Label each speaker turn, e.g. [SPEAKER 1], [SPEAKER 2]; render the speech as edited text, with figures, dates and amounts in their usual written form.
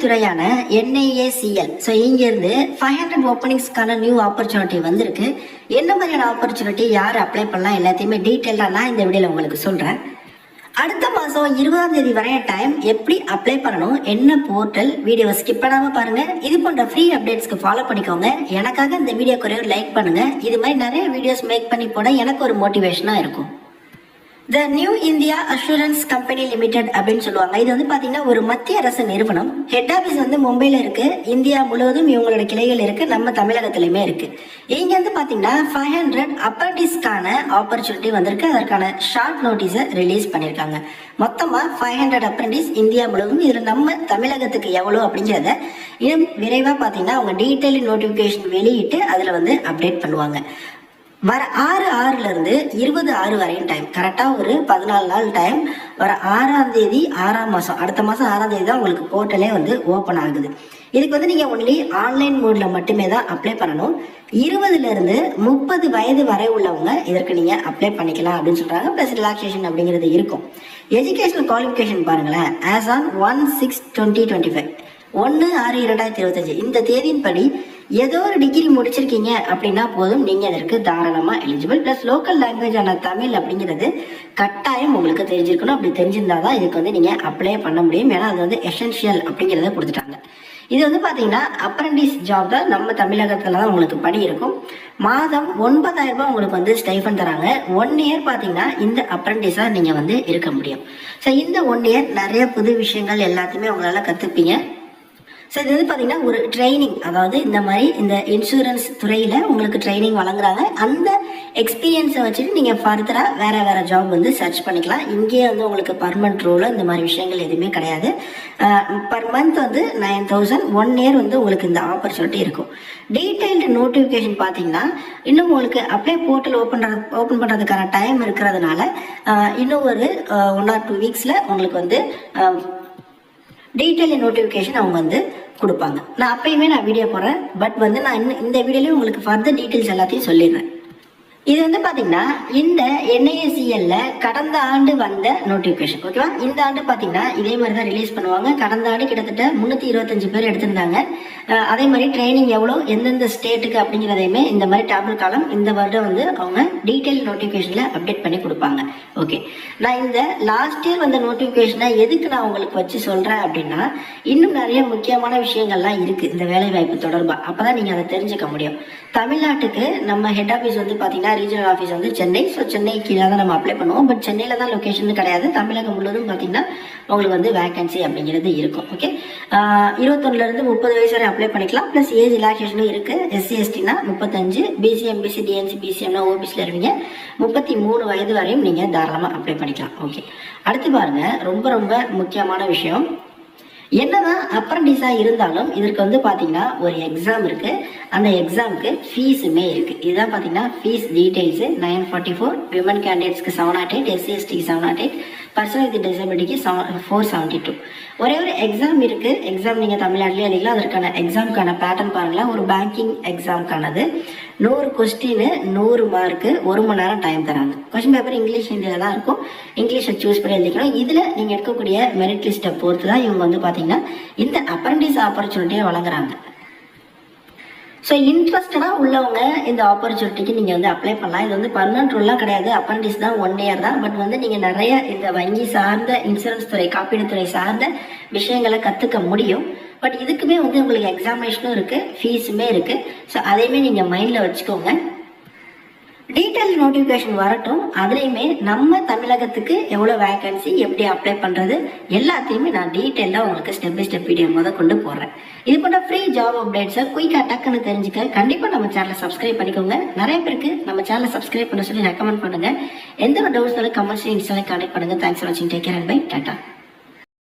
[SPEAKER 1] துறையான NIACL. So இங்கேருந்து 500 ஓப்பனிங்ஸ்க்கான new opportunity வந்திருக்கு. என்ன மாதிரியான ஆப்பர்ச்சுனிட்டி, யார் அப்ளை பண்ணலாம், எல்லாத்தையுமே டீட்டெயிலாக நான் இந்த வீடியோவில் உங்களுக்கு சொல்கிறேன். அடுத்த மாதம் 20ஆம் தேதி வரைய டைம். எப்படி அப்ளை பண்ணணும், என்ன போர்ட்டல், வீடியோவை ஸ்கிப் பண்ணாமல் பாருங்கள். இது போன்ற ஃப்ரீ அப்டேட்ஸ்க்கு ஃபாலோ பண்ணிக்கோங்க. எனக்காக இந்த வீடியோக்கு ஒரு லைக் பண்ணுங்கள். இது மாதிரி நிறைய வீடியோஸ் மேக் பண்ணி போட எனக்கு ஒரு மோட்டிவேஷனாக இருக்கும். The new India assurance company limited அப்படின்னு சொல்லுவாங்க. இது வந்து பார்த்தீங்கன்னா ஒரு மத்திய அரசு நிறுவனம். ஹெட் ஆஃபீஸ் வந்து மும்பையில் இருக்கு. இந்தியா முழுவதும் இவங்களோட கிளைகள் இருக்கு. நம்ம தமிழகத்திலுமே இருக்கு. இங்க வந்து பார்த்தீங்கன்னா 500 அப்ரண்டிஸ்க்கான ஆப்பர்ச்சுனிட்டி வந்திருக்கு. அதற்கான ஷார்ட் நோட்டீஸை ரிலீஸ் பண்ணியிருக்காங்க. மொத்தமாக 500 அப்ரண்டிஸ் இந்தியா முழுவதும். இதில் நம்ம தமிழகத்துக்கு எவ்வளோ அப்படிங்கிறத இன்னும் விரைவாக பார்த்தீங்கன்னா அவங்க டீட்டெயில் நோட்டிஃபிகேஷன் வெளியிட்டு அதில் வந்து அப்டேட் பண்ணுவாங்க. வர 6/6 20/6 வரையும் டைம். கரெக்டாக ஒரு 14 நாள் டைம். வர 6ஆம் தேதி 6ஆம் மாதம், அடுத்த மாதம் 6ஆம் தேதி தான் உங்களுக்கு போர்ட்டலே வந்து ஓப்பன் ஆகுது. இதுக்கு வந்து நீங்கள் ஒன்லி ஆன்லைன் மோடில் மட்டுமே தான் அப்ளை பண்ணணும். 20லேருந்து 30 வயது வரை உள்ளவங்க இதற்கு நீங்கள் அப்ளை பண்ணிக்கலாம் அப்படின்னு சொல்கிறாங்க. ப்ளஸ் ரிலாக்ஸேஷன் அப்படிங்கிறது இருக்கும். எஜுகேஷனல் குவாலிஃபிகேஷன் பாருங்களேன். ஆஸ் ஆன் 1/6/2025 1/6/2025 இந்த தேதியின்படி ஏதோ ஒரு டிகிரி முடிச்சிருக்கீங்க அப்படின்னா போதும், நீங்கள் அதற்கு தாராளமாக எலிஜிபிள். ப்ளஸ் லோக்கல் லாங்குவேஜான தமிழ் அப்படிங்கிறது கட்டாயம் உங்களுக்கு தெரிஞ்சிருக்கணும். அப்படி தெரிஞ்சிருந்தா தான் இதுக்கு வந்து நீங்கள் அப்ளை பண்ண முடியும். ஏன்னா அது வந்து எசென்ஷியல் அப்படிங்கிறத கொடுத்துட்டாங்க. இது வந்து பார்த்தீங்கன்னா அப்ரண்டிஸ் ஜாப் தான். நம்ம தமிழகத்தில் தான் உங்களுக்கு பணி இருக்கும். மாதம் 9,000 ரூபாய் உங்களுக்கு வந்து ஸ்டைஃபன் தராங்க. 1 இயர் பார்த்தீங்கன்னா இந்த அப்ரண்டிஸாக நீங்கள் வந்து இருக்க முடியும். ஸோ இந்த 1 இயர் நிறைய புது விஷயங்கள் எல்லாத்தையுமே உங்களால் கற்றுப்பீங்க. ஸோ இது வந்து பார்த்தீங்கன்னா ஒரு ட்ரைனிங், அதாவது இந்த மாதிரி இந்த இன்சூரன்ஸ் துறையில் உங்களுக்கு ட்ரைனிங் வழங்குறாங்க. அந்த எக்ஸ்பீரியன்ஸை வச்சுட்டு நீங்கள் ஃபர்தராக வேறு ஜாப் வந்து சர்ச் பண்ணிக்கலாம். இங்கேயே வந்து உங்களுக்கு பர்மனன்ட் ரோல் இந்த மாதிரி விஷயங்கள் எதுவுமே கிடையாது. பர் மந்த் வந்து 9,000. 1 இயர் வந்து உங்களுக்கு இந்த ஆப்பர்ச்சுனிட்டி இருக்கும். டீட்டெயில்டு நோட்டிஃபிகேஷன் பார்த்தீங்கன்னா இன்னும் உங்களுக்கு அப்ளை போர்ட்டல் ஓப்பன் பண்ணுறதுக்கான டைம் இருக்கிறதுனால இன்னும் ஒரு 1 or 2 வீக்ஸில் உங்களுக்கு வந்து டீட்டெயில் நோட்டிஃபிகேஷன் அவங்க வந்து கொடுப்பாங்க. நான் அப்பயுமே வீடியோ போடுறேன். பட் வந்து நான் இந்த வீடியோலேயும் உங்களுக்கு ஃபர்தர் டீட்டெயில்ஸ் எல்லாத்தையும் சொல்லிடுறேன். இது வந்து பார்த்தீங்கன்னா இந்த NIACL கடந்த ஆண்டு வந்த நோட்டிஃபிகேஷன். ஓகேவா? இந்த ஆண்டு பார்த்தீங்கன்னா இதே மாதிரி தான் ரிலீஸ் பண்ணுவாங்க. கடந்த ஆண்டு கிட்டத்தட்ட 325 பேர் எடுத்திருந்தாங்க. அதே மாதிரி ட்ரைனிங் எவ்வளோ, எந்தெந்த ஸ்டேட்டுக்கு அப்படிங்கிறதையுமே இந்த மாதிரி டேபிள் காலம் இந்த வருடம் வந்து அவங்க டீட்டெயில் நோட்டிஃபிகேஷனில் அப்டேட் பண்ணி கொடுப்பாங்க. ஓகே, நான் இந்த லாஸ்ட் இயர் வந்த நோட்டிஃபிகேஷனை எதுக்கு நான் உங்களுக்கு வச்சு சொல்கிறேன் அப்படின்னா, இன்னும் நிறைய முக்கியமான விஷயங்கள்லாம் இருக்குது இந்த வேலைவாய்ப்பு தொடர்பாக. அப்போ தான் நீங்கள் அதை தெரிஞ்சுக்க முடியும். தமிழ்நாட்டுக்கு நம்ம ஹெட் ஆஃபீஸ் வந்து பார்த்தீங்கன்னா ரீஜனல் ஆஃபீஸ் வந்து சென்னை. ஸோ சென்னை கீழே தான் நம்ம அப்ளை பண்ணுவோம். பட் சென்னையில் தான் லொக்கேஷன் கிடையாது. தமிழகம் முழுவதும் பார்த்தீங்கன்னா உங்களுக்கு வந்து வேகன்சி அப்படிங்கிறது இருக்கும். ஓகே, 21லேருந்து 30 வயசு வரை அப்ளை பண்ணிக்கலாம். ப்ளஸ் ஏஜ் ரிலாக்ஸேஷனும் இருக்குது. SC STனா 35, BC MBC DNC BCMனா OBCல இருவீங்க 33 வயது வரையும் நீங்கள் தாராளமாக அப்ளை பண்ணிக்கலாம். ஓகே, அடுத்து பாருங்கள், ரொம்ப ரொம்ப முக்கியமான விஷயம். என்னதான் அப்ரண்டிஸாக இருந்தாலும் இதற்கு வந்து பார்த்தீங்கன்னா ஒரு எக்ஸாம் இருக்குது. அந்த எக்ஸாமுக்கு ஃபீஸுமே இருக்குது. இதுதான் பார்த்தீங்கன்னா ஃபீஸ் டீட்டெயில்ஸு. 944, விமன் கேண்டிடேட்ஸ்க்கு 708, SC STக்கு 708, பர்சன் வித் டிசபிலிட்டிக்கு 472. ஒரே ஒரு எக்ஸாம் இருக்குது. எக்ஸாம் நீங்கள் தமிழ்நாட்டிலே எழுதிக்கலாம். அதற்கான எக்ஸாமுக்கான பேட்டர்ன் பாருங்களேன். ஒரு பேங்கிங் எக்ஸாமுக்கானது 100 கொஸ்டின் 100 மார்க்கு, 1 மணி நேரம் டைம் தராங்க. கொஸ்டின் பேப்பர் இங்கிலீஷ் ஹிந்தியில் தான் இருக்கும். இங்கிலீஷை சூஸ் பண்ணி எழுதிக்கணும். இதில் நீங்கள் எடுக்கக்கூடிய மெரிட் லிஸ்ட்டை பொறுத்து தான் இவங்க வந்து பார்த்தீங்கன்னா இந்த அப்ரண்டிஸ் ஆப்பர்ச்சுனிட்டியை வழங்குறாங்க. ஸோ இன்ட்ரெஸ்டடாக உள்ளவங்க இந்த ஆப்பர்ச்சுனிட்டிக்கு நீங்கள் வந்து அப்ளை பண்ணலாம். இது வந்து பர்மனன்ட் ரூல்லாம் கிடையாது. அப்ரண்டிஸ் தான், 1 இயர் தான். பட் வந்து நீங்கள் நிறைய இந்த வங்கி சார்ந்த, இன்சூரன்ஸ் துறை, காப்பீடு துறை சார்ந்த விஷயங்களை கற்றுக்க முடியும். பட் இதுக்குமே வந்து உங்களுக்கு எக்ஸாமினேஷனும் இருக்குது, ஃபீஸுமே இருக்குது. ஸோ அதையுமே நீங்கள் மைண்டில் வச்சுக்கோங்க. டீட்டெயில் நோட்டிஃபிகேஷன் வரட்டும். அதுலேயுமே நம்ம தமிழகத்துக்கு எவ்வளோ வேகன்சி, எப்படி அப்ளை பண்ணுறது, எல்லாத்தையுமே நான் டீட்டெயிலாக உங்களுக்கு ஸ்டெப் பை ஸ்டெப் வீடியோ கொண்டு போடுறேன். இது போன்ற ஃப்ரீ ஜாப் அப்டேட்ஸை குயிக்காக டக்குன்னு தெரிஞ்சுக்க கண்டிப்பாக நம்ம சேனலை சப்ஸ்கிரைப் பண்ணிக்கோங்க. நிறைய பேருக்கு நம்ம சேனலை சப்ஸ்கிரைப் பண்ண சொல்லி ரெக்கமெண்ட் பண்ணுங்கள். எந்த ஒரு டவுட்ஸ்னாலும் கமெண்ட்ஸ் இன்ஸ்டாவில் கான்டெக்ட் பண்ணுங்கள். தேங்க்ஸ் ஃபார் வாட்சிங். Take care and bye. Tata.